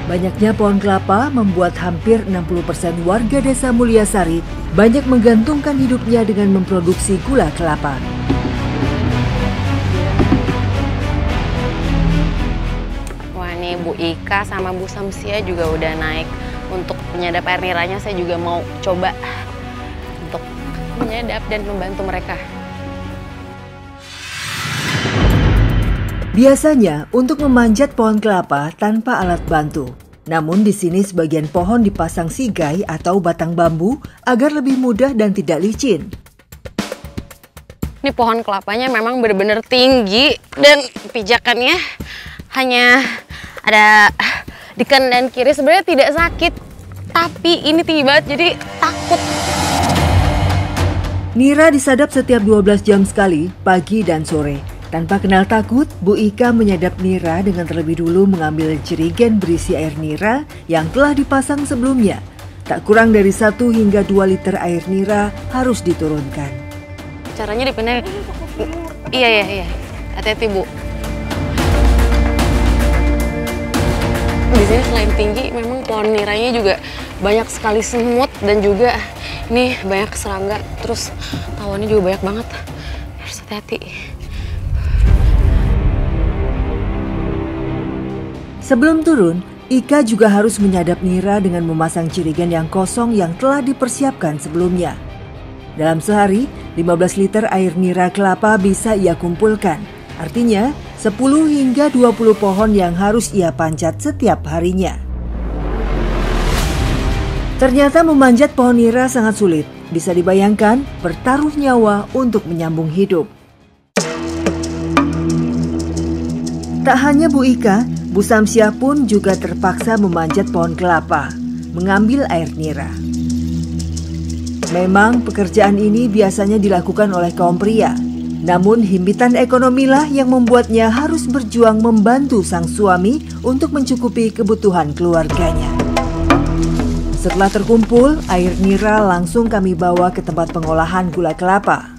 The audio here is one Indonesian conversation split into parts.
Banyaknya pohon kelapa membuat hampir 60% warga desa Mulyasari banyak menggantungkan hidupnya dengan memproduksi gula kelapa. Wah, nih Bu Ika sama Bu Samsia juga udah naik. Untuk penyadap air niranya saya juga mau coba untuk menyadap dan membantu mereka. Biasanya untuk memanjat pohon kelapa tanpa alat bantu. Namun di sini sebagian pohon dipasang sigai atau batang bambu agar lebih mudah dan tidak licin. Ini pohon kelapanya memang benar-benar tinggi dan pijakannya hanya ada di kanan dan kiri. Sebenarnya tidak sakit, tapi ini tinggi banget jadi takut. Nira disadap setiap 12 jam sekali, pagi dan sore. Tanpa kenal takut, Bu Ika menyadap nira dengan terlebih dulu mengambil jerigen berisi air nira yang telah dipasang sebelumnya. Tak kurang dari 1 hingga 2 liter air nira harus diturunkan. Caranya dipindahin. Iya. Hati-hati, Bu. Di sini selain tinggi, memang pohon niranya juga banyak sekali semut dan juga ini banyak serangga. Terus tawonnya juga banyak banget. Harus hati-hati. Sebelum turun, Ika juga harus menyadap nira dengan memasang jerigen yang kosong yang telah dipersiapkan sebelumnya. Dalam sehari, 15 liter air nira kelapa bisa ia kumpulkan. Artinya, 10 hingga 20 pohon yang harus ia panjat setiap harinya. Ternyata memanjat pohon nira sangat sulit. Bisa dibayangkan bertaruh nyawa untuk menyambung hidup. Tak hanya Bu Ika, Bu Samsia pun juga terpaksa memanjat pohon kelapa, mengambil air nira. Memang pekerjaan ini biasanya dilakukan oleh kaum pria. Namun himpitan ekonomilah yang membuatnya harus berjuang membantu sang suami untuk mencukupi kebutuhan keluarganya. Setelah terkumpul, air nira langsung kami bawa ke tempat pengolahan gula kelapa.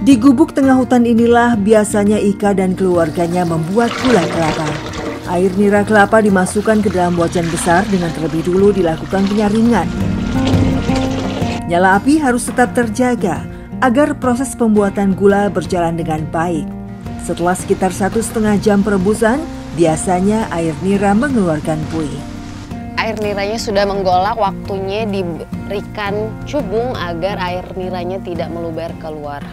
Di gubuk tengah hutan inilah biasanya Ika dan keluarganya membuat gula kelapa. Air nira kelapa dimasukkan ke dalam wajan besar dengan terlebih dulu dilakukan penyaringan. Nyala api harus tetap terjaga agar proses pembuatan gula berjalan dengan baik. Setelah sekitar 1,5 jam perebusan, biasanya air nira mengeluarkan buih. Air niranya sudah menggolak, waktunya diberikan cubung agar air niranya tidak meluber keluar.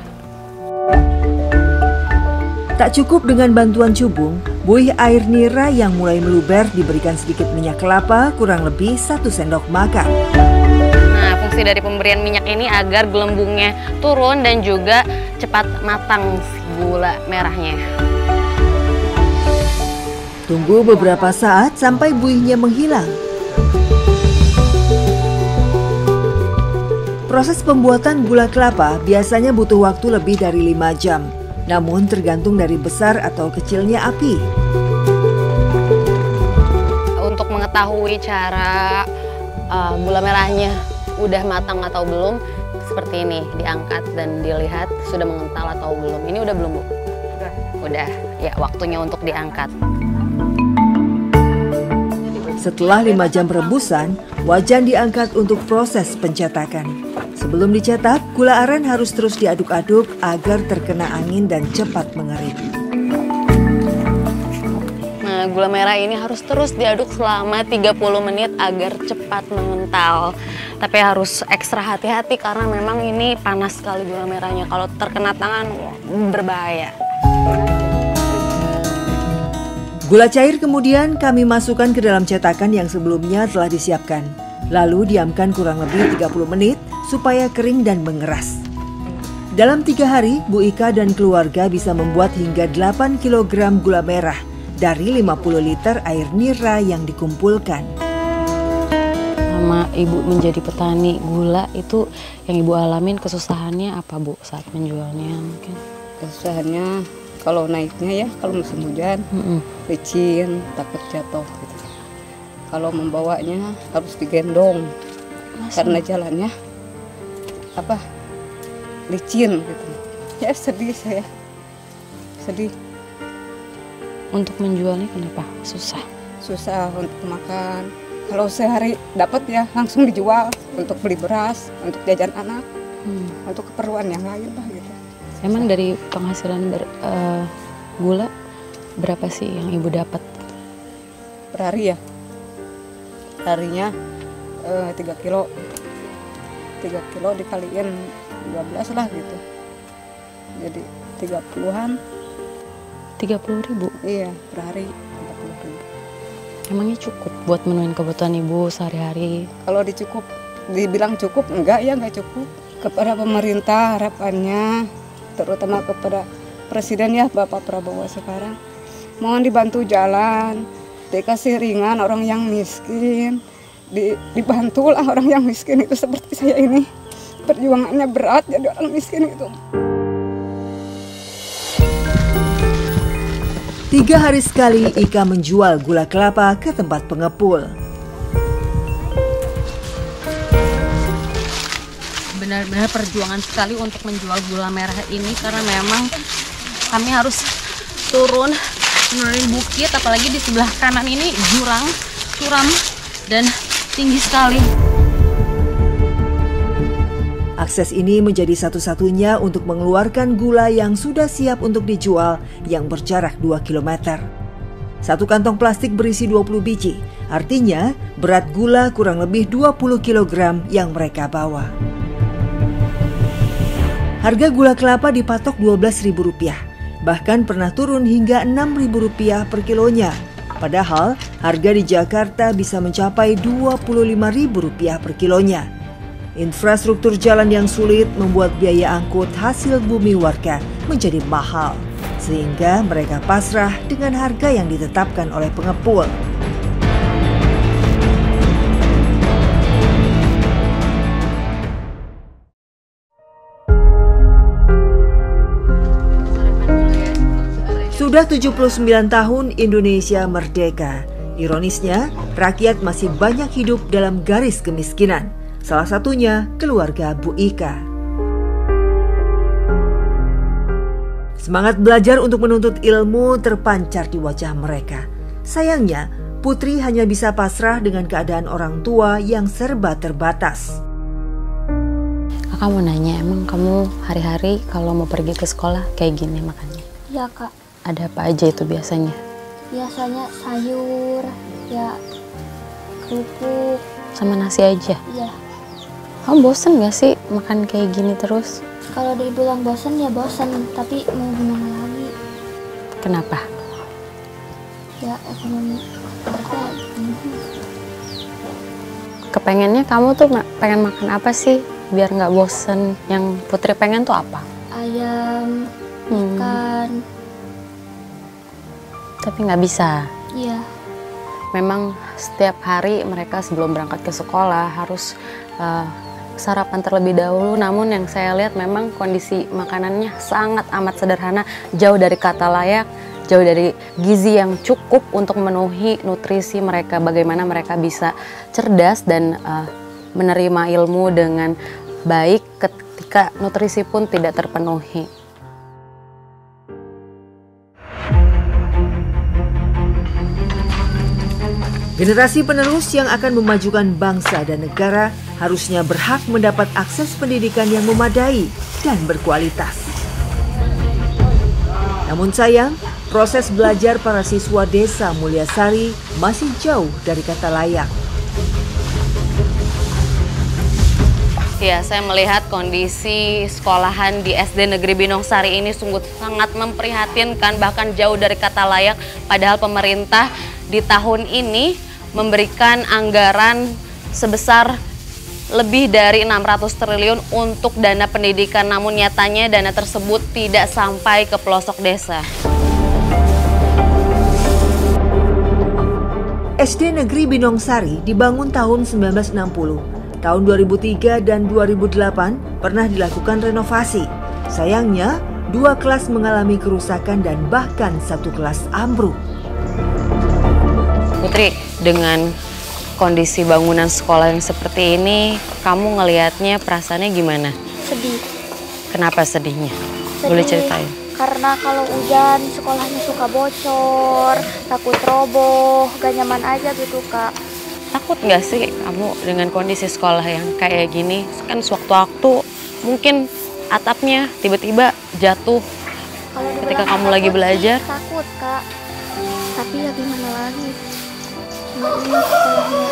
Tak cukup dengan bantuan cubung, buih air nira yang mulai meluber diberikan sedikit minyak kelapa kurang lebih 1 sendok makan. Nah, fungsi dari pemberian minyak ini agar gelembungnya turun dan juga cepat matang gula merahnya. Tunggu beberapa saat sampai buihnya menghilang. Proses pembuatan gula kelapa biasanya butuh waktu lebih dari 5 jam. Namun tergantung dari besar atau kecilnya api. Untuk mengetahui cara gula merahnya udah matang atau belum, seperti ini, diangkat dan dilihat sudah mengental atau belum. Ini udah belum, Bu? Udah, ya waktunya untuk diangkat. Setelah 5 jam perebusan, wajan diangkat untuk proses pencetakan. Sebelum dicetak, gula aren harus terus diaduk-aduk agar terkena angin dan cepat mengering. Nah, gula merah ini harus terus diaduk selama 30 menit agar cepat mengental. Tapi harus ekstra hati-hati karena memang ini panas sekali gula merahnya. Kalau terkena tangan, berbahaya. Gula cair kemudian kami masukkan ke dalam cetakan yang sebelumnya telah disiapkan. Lalu diamkan kurang lebih 30 menit supaya kering dan mengeras. Dalam 3 hari, Bu Ika dan keluarga bisa membuat hingga 8 kg gula merah dari 50 liter air nira yang dikumpulkan. Sama Ibu menjadi petani gula itu yang Ibu alamin kesusahannya apa, Bu, saat menjualnya mungkin? Kesusahannya kalau naiknya ya, kalau musim hujan, licin, takut jatuh gitu. Kalau membawanya harus digendong. Karena jalannya licin gitu. Ya sedih saya, sedih. Untuk menjualnya kenapa? Susah. Susah untuk makan. Kalau sehari dapat ya langsung dijual untuk beli beras, untuk jajan anak, untuk keperluan yang lain lah gitu. Emang dari penghasilan gula berapa sih yang ibu dapat? Per hari ya? Harinya 3 kilo. 3 kilo dikaliin 12 lah gitu. Jadi 30-an. 30.000? Iya, per hari 30.000. Emangnya cukup buat menuhin kebutuhan ibu sehari-hari? Kalau dibilang cukup, enggak ya, enggak cukup. Kepada pemerintah harapannya, terutama kepada Presiden ya, Bapak Prabowo sekarang, mohon dibantu jalan, dikasih ringan orang yang miskin, dibantulah orang yang miskin itu seperti saya ini. Perjuangannya berat jadi orang miskin itu. 3 hari sekali Ika menjual gula kelapa ke tempat pengepul. Benar-benar perjuangan sekali untuk menjual gula merah ini karena memang kami harus turun menurunin bukit, apalagi di sebelah kanan ini jurang, curam, dan tinggi sekali. Akses ini menjadi satu-satunya untuk mengeluarkan gula yang sudah siap untuk dijual yang berjarak 2 km. Satu kantong plastik berisi 20 biji, artinya berat gula kurang lebih 20 kg yang mereka bawa. Harga gula kelapa dipatok Rp12.000, bahkan pernah turun hingga Rp6.000 per kilonya. Padahal harga di Jakarta bisa mencapai Rp25.000 per kilonya. Infrastruktur jalan yang sulit membuat biaya angkut hasil bumi warga menjadi mahal, sehingga mereka pasrah dengan harga yang ditetapkan oleh pengepul. Sudah 79 tahun Indonesia merdeka. Ironisnya, rakyat masih banyak hidup dalam garis kemiskinan. Salah satunya keluarga Bu Ika. Semangat belajar untuk menuntut ilmu terpancar di wajah mereka. Sayangnya, Putri hanya bisa pasrah dengan keadaan orang tua yang serba terbatas. Kakak mau nanya, emang kamu hari-hari kalau mau pergi ke sekolah kayak gini makannya? Ya Kak, Ada apa aja itu biasanya? biasanya sayur, ya kerupuk, Sama nasi aja? ya. Kamu bosen gak sih makan kayak gini terus? Kalau dibilang bosan ya bosan, tapi mau gimana lagi? Kenapa? Ya ekonomi. Kepengennya kamu tuh pengen makan apa sih biar nggak bosen? Yang Putri pengen tuh apa? Ayam, ikan, Tapi nggak bisa. iya. Memang setiap hari mereka sebelum berangkat ke sekolah harus sarapan terlebih dahulu. Namun yang saya lihat memang kondisi makanannya sangat amat sederhana, jauh dari kata layak, jauh dari gizi yang cukup untuk memenuhi nutrisi mereka. Bagaimana mereka bisa cerdas dan menerima ilmu dengan baik ketika nutrisi pun tidak terpenuhi. Generasi penerus yang akan memajukan bangsa dan negara harusnya berhak mendapat akses pendidikan yang memadai dan berkualitas. Namun sayang, proses belajar para siswa Desa Mulyasari masih jauh dari kata layak. Ya, saya melihat kondisi sekolahan di SD Negeri Binongsari ini sungguh sangat memprihatinkan, bahkan jauh dari kata layak. Padahal pemerintah di tahun ini memberikan anggaran sebesar lebih dari 600 triliun untuk dana pendidikan, namun nyatanya dana tersebut tidak sampai ke pelosok desa. SD Negeri Binongsari dibangun tahun 1960. Tahun 2003 dan 2008 pernah dilakukan renovasi. Sayangnya, 2 kelas mengalami kerusakan dan bahkan 1 kelas ambruk. Putri, dengan kondisi bangunan sekolah yang seperti ini, kamu ngelihatnya perasaannya gimana? Sedih. Kenapa sedihnya? Boleh ceritain? Karena kalau hujan sekolahnya suka bocor, takut roboh, gak nyaman aja gitu Kak. Takut nggak sih kamu dengan kondisi sekolah yang kayak gini? Kan sewaktu-waktu mungkin atapnya tiba-tiba jatuh Kalau ketika dibilang kamu lagi takut sih, belajar. takut Kak. Tapi ya gimana lagi? Cuma ini sekolahnya.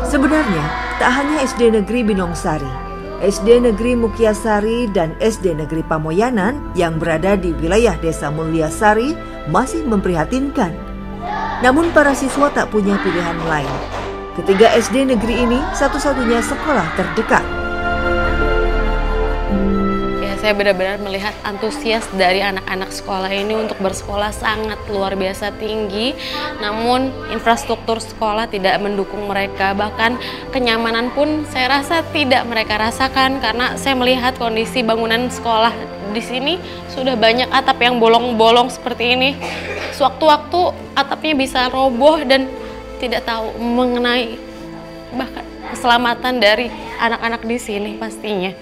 Sebenarnya, tak hanya SD Negeri Binongsari, SD Negeri Mukyasari dan SD Negeri Pamoyanan yang berada di wilayah Desa Mulyasari masih memprihatinkan. Namun para siswa tak punya pilihan lain. Ketiga SD negeri ini satu-satunya sekolah terdekat. Ya, saya benar-benar melihat antusias dari anak-anak sekolah ini untuk bersekolah sangat luar biasa tinggi. Namun infrastruktur sekolah tidak mendukung mereka. Bahkan kenyamanan pun saya rasa tidak mereka rasakan karena saya melihat kondisi bangunan sekolah di sini sudah banyak atap yang bolong-bolong seperti ini. Sewaktu-waktu atapnya bisa roboh dan tidak tahu mengenai bahkan keselamatan dari anak-anak di sini pastinya.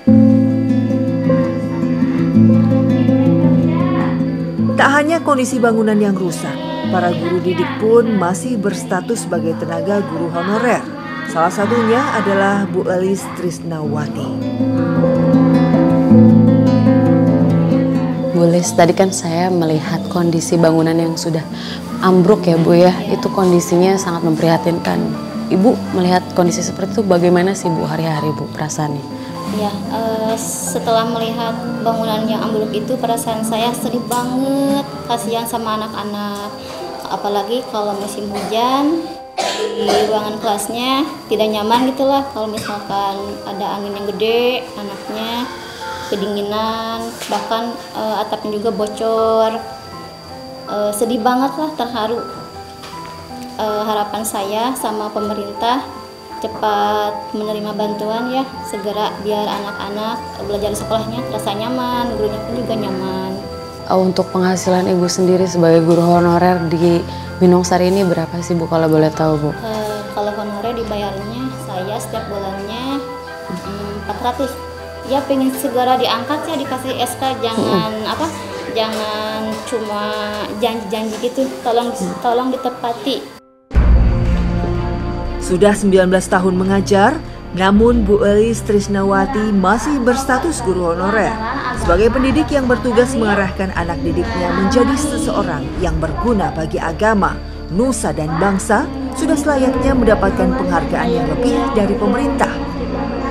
Tak hanya kondisi bangunan yang rusak, para guru didik pun masih berstatus sebagai tenaga guru honorer. Salah satunya adalah Bu Elis Trisnawati. Bu Elis, tadi kan saya melihat kondisi bangunan yang sudah ambruk ya Bu ya. Itu kondisinya sangat memprihatinkan. Ibu melihat kondisi seperti itu bagaimana sih Bu hari-hari Bu perasaannya? Ya, setelah melihat bangunan yang ambruk itu perasaan saya sedih banget, kasihan sama anak-anak. Apalagi kalau musim hujan, di ruangan kelasnya tidak nyaman gitulah. Kalau misalkan ada angin yang gede, anaknya kedinginan, bahkan atapnya juga bocor. Sedih banget lah, terharu. Harapan saya sama pemerintah cepat menerima bantuan ya, segera biar anak-anak belajar di sekolahnya terasa nyaman, gurunya pun juga nyaman. Untuk penghasilan Ibu sendiri sebagai guru honorer di Binongsari ini berapa sih Bu kalau boleh tahu Bu? Kalau honorer dibayarnya saya setiap bulannya 400. Ya pengen segera diangkat ya, dikasih SK, jangan jangan cuma janji-janji gitu, tolong ditepati. Sudah 19 tahun mengajar, namun Bu Elis Trisnawati masih berstatus guru honorer. Sebagai pendidik yang bertugas mengarahkan anak didiknya menjadi seseorang yang berguna bagi agama, nusa dan bangsa, sudah selayaknya mendapatkan penghargaan yang lebih dari pemerintah.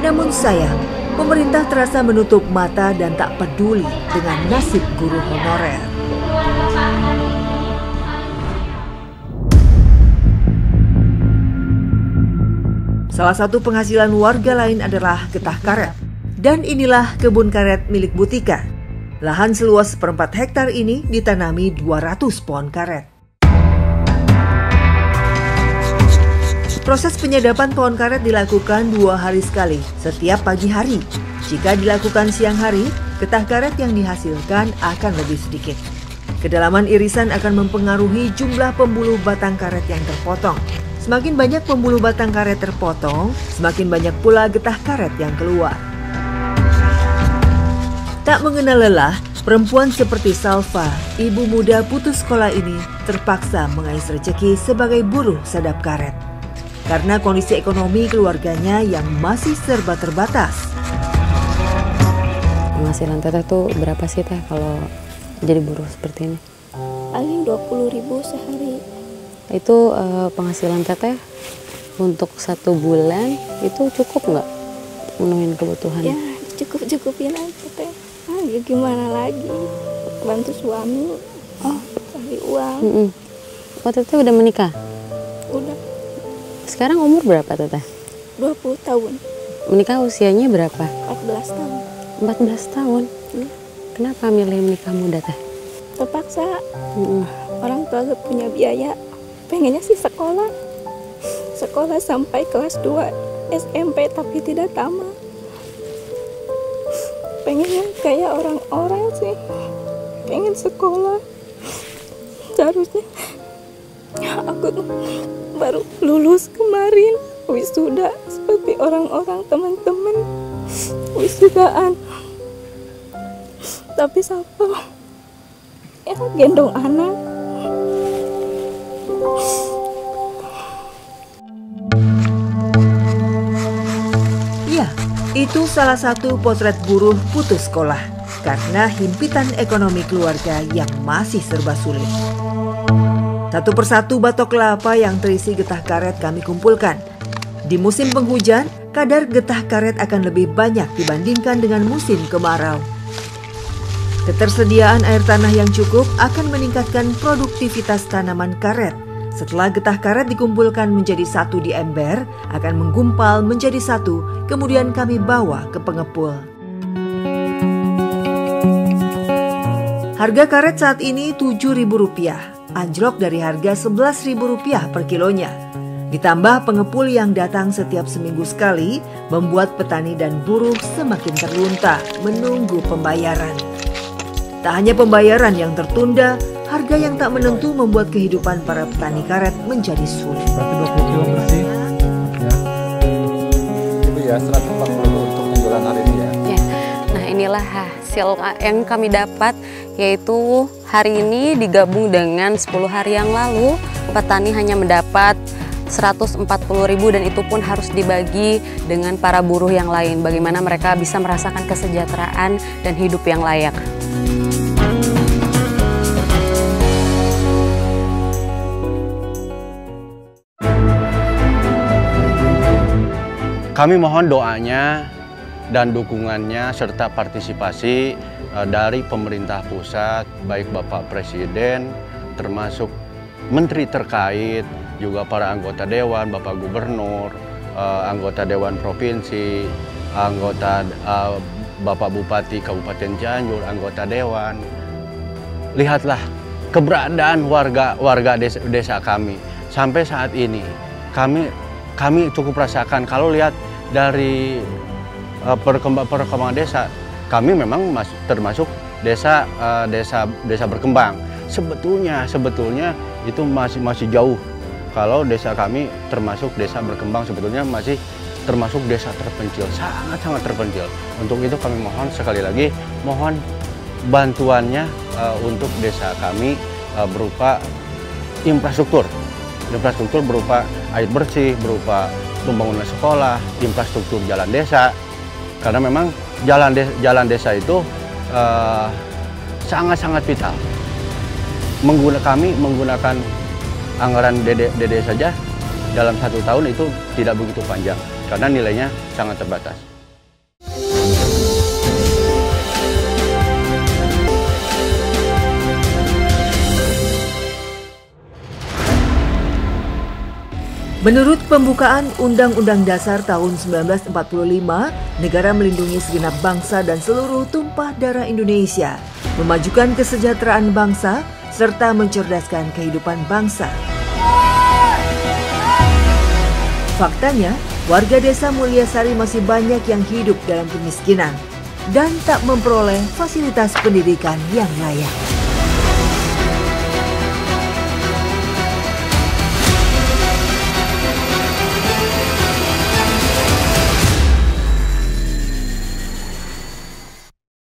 Namun sayang, pemerintah terasa menutup mata dan tak peduli dengan nasib guru honorer. Salah satu penghasilan warga lain adalah getah karet. Dan inilah kebun karet milik Butika. Lahan seluas 1/4 hektar ini ditanami 200 pohon karet. Proses penyadapan pohon karet dilakukan 2 hari sekali, setiap pagi hari. Jika dilakukan siang hari, getah karet yang dihasilkan akan lebih sedikit. Kedalaman irisan akan mempengaruhi jumlah pembuluh batang karet yang terpotong. Semakin banyak pembuluh batang karet terpotong, semakin banyak pula getah karet yang keluar. Tak mengenal lelah, perempuan seperti Salva, ibu muda putus sekolah ini terpaksa mengais rezeki sebagai buruh sadap karet. Karena kondisi ekonomi keluarganya yang masih serba terbatas. Penghasilan Teteh tuh berapa sih Teh kalau jadi buruh seperti ini? Paling 20.000 sehari. Itu penghasilan Teteh untuk 1 bulan itu cukup nggak memenuhi kebutuhan? Ya cukup-cukupin aja Teh. Ya gimana lagi, bantu suami cari uang. Oh Teteh udah menikah? Udah. Sekarang umur berapa Teteh? 20 tahun. Menikah usianya berapa? 14 tahun. 14 tahun? Kenapa milih menikah muda Teh? Terpaksa. Orang tua gak punya biaya. Pengennya sih sekolah sampai kelas 2 SMP tapi tidak tamat. Pengennya kayak orang-orang sih, pengen sekolah. Seharusnya aku tuh baru lulus kemarin, wisuda seperti orang-orang teman-teman wisudaan. tapi siapa yang gendong anak. Ya, itu salah satu potret buruh putus sekolah karena himpitan ekonomi keluarga yang masih serba sulit. Satu persatu batok kelapa yang terisi getah karet kami kumpulkan. Di musim penghujan, kadar getah karet akan lebih banyak dibandingkan dengan musim kemarau. Ketersediaan air tanah yang cukup akan meningkatkan produktivitas tanaman karet. Setelah getah karet dikumpulkan menjadi satu di ember, akan menggumpal menjadi satu, kemudian kami bawa ke pengepul. Harga karet saat ini Rp7.000, anjlok dari harga Rp11.000 per kilonya. Ditambah pengepul yang datang setiap seminggu sekali, membuat petani dan buruh semakin terlunta menunggu pembayaran. Tak hanya pembayaran yang tertunda, harga yang tak menentu membuat kehidupan para petani karet menjadi sulit. Berarti 20 kilo bersih. Ya. Itu ya 140 untuk penjualan hari ini ya. Ya. Nah, inilah hasil yang kami dapat, yaitu hari ini digabung dengan 10 hari yang lalu, petani hanya mendapat Rp140.000 dan itu pun harus dibagi dengan para buruh yang lain. Bagaimana mereka bisa merasakan kesejahteraan dan hidup yang layak. Kami mohon doanya dan dukungannya serta partisipasi dari pemerintah pusat, baik Bapak Presiden, termasuk menteri terkait, juga para anggota dewan, Bapak Gubernur, anggota dewan provinsi, anggota Bapak Bupati Kabupaten Cianjur, anggota dewan. Lihatlah keberadaan warga desa kami sampai saat ini. Kami cukup rasakan kalau lihat dari perkembangan desa, kami memang termasuk desa berkembang. Sebetulnya itu masih jauh. Kalau desa kami termasuk desa berkembang, sebetulnya masih termasuk desa terpencil, sangat terpencil. Untuk itu kami mohon sekali lagi, mohon bantuannya untuk desa kami berupa infrastruktur berupa air bersih, berupa pembangunan sekolah, infrastruktur jalan desa. Karena memang jalan desa itu sangat vital. Kami menggunakan anggaran DD saja dalam 1 tahun itu tidak begitu panjang karena nilainya sangat terbatas. Menurut pembukaan Undang-Undang Dasar tahun 1945, negara melindungi segenap bangsa dan seluruh tumpah darah Indonesia, memajukan kesejahteraan bangsa, serta mencerdaskan kehidupan bangsa. Faktanya, warga desa Mulyasari masih banyak yang hidup dalam kemiskinan dan tak memperoleh fasilitas pendidikan yang layak.